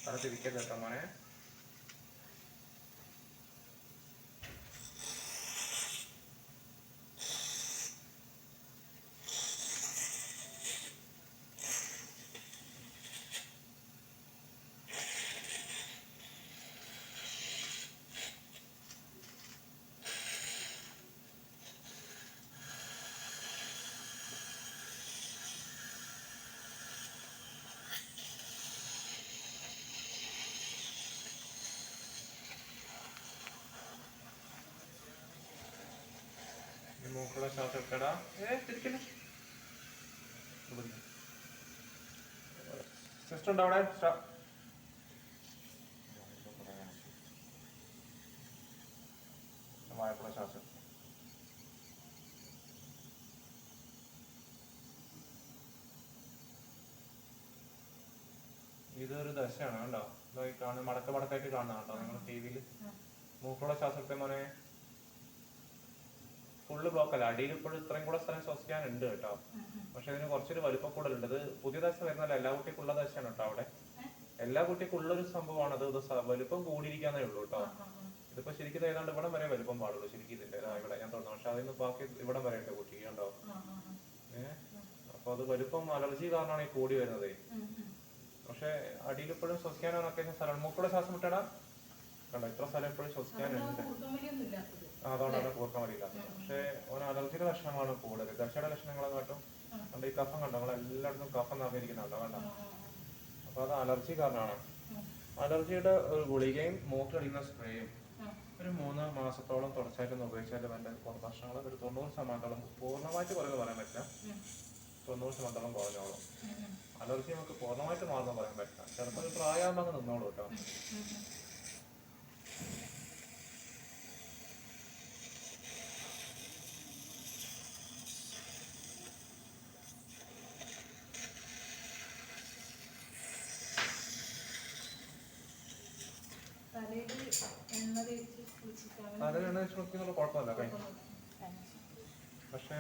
തല തിരിക്കരുത് കേട്ടോ മോനെ. മൂക്കുള്ള ശ്വാസം എടുക്കടാ. തിരിക്കണേ. സിസ്റ്റർ ഉണ്ടോ അവിടെ? വായക്കുള്ള ശ്വാസം. ഇതൊരു ദശയാണ് കണ്ടോ, കാണുന്ന മടക്ക മടക്കായിട്ട് കാണുന്ന കണ്ടോ നിങ്ങൾ ടി വിയിൽ. മൂക്കുള്ള ശ്വാസത്തെ മോനെ ഫുള്ള് ബ്ലോക്ക് അല്ല, അടിയിൽ ഇപ്പോഴും ഇത്രയും കൂടെ സ്ഥലം ശ്വസിക്കാനുണ്ട് കേട്ടോ. പക്ഷെ ഇതിന് കുറച്ചൊരു വലുപ്പം കൂടുതലുണ്ട്. ഇത് പുതിയ ദശ വരുന്നല്ല, എല്ലാ കുട്ടിക്കുള്ള ദശയാണ് കേട്ടോ. അവിടെ എല്ലാ കുട്ടിക്കുള്ളൊരു സംഭവമാണ് അത്. ഇത് വലുപ്പം കൂടിയിരിക്കാന്നേ ഉള്ളൂ കേട്ടോ. ഇതിപ്പോ ശരിക്കും ഏതാണ്ട് ഇവിടം വരെ വലുപ്പം പാടുള്ളൂ ശരിക്കും ഇതിന്റെ. ഇവിടെ ഞാൻ തോന്നുന്നു, പക്ഷെ അതിന് ബാക്കി ഇവിടം വരെ ഉണ്ട് കുട്ടി കണ്ടോ. അപ്പൊ അത് വലുപ്പം അലർജി കാരണമാണ് ഈ കൂടി വരുന്നത്. പക്ഷെ അടിയിൽ ഇപ്പോഴും ശ്വസിക്കാനൊക്കെ സ്ഥലം. മൂക്കുള്ള ശ്വാസം വിട്ടടാ കണ്ടോ, ഇത്ര സ്ഥലം ഇപ്പോഴും ശ്വസിക്കാനുണ്ട്. അതുകൊണ്ടാണ് കൂർക്കം വലിയില്ലാത്തത്. പക്ഷെ ഓരോ അലർജിയുടെ ലക്ഷണങ്ങളാണ് കൂടുതൽ. ദശയുടെ ലക്ഷണങ്ങളെ കാട്ടും കണ്ട. ഈ കഫം കണ്ടോ, നമ്മൾ എല്ലായിടത്തും കഫം നിറഞ്ഞിരിക്കുന്നുണ്ടോ കണ്ടോ. അപ്പൊ അത് അലർജി കാരണമാണ്. അലർജിയുടെ ഒരു ഗുളികയും മൂക്കടിക്കുന്ന സ്പ്രേയും ഒരു 3 മാസത്തോളം തുടർച്ചയായിട്ടൊന്ന് ഉപയോഗിച്ചാലും എൻ്റെ പ്രശ്നങ്ങൾ ഒരു 90% പൂർണ്ണമായിട്ട് കുറവ് പറയാൻ പറ്റില്ല, 90% കുറഞ്ഞോളും. അലർജി നമുക്ക് പൂർണ്ണമായിട്ട് മാറുന്ന പറയാൻ പറ്റില്ല. ചിലപ്പോൾ ഒരു പ്രായമാകുമ്പോൾ നിന്നോളൂ കേട്ടോ. തലയിൽ എണ്ണ വെച്ച് കുടിക്കുന്നുള്ള കുഴപ്പമില്ല, പക്ഷേ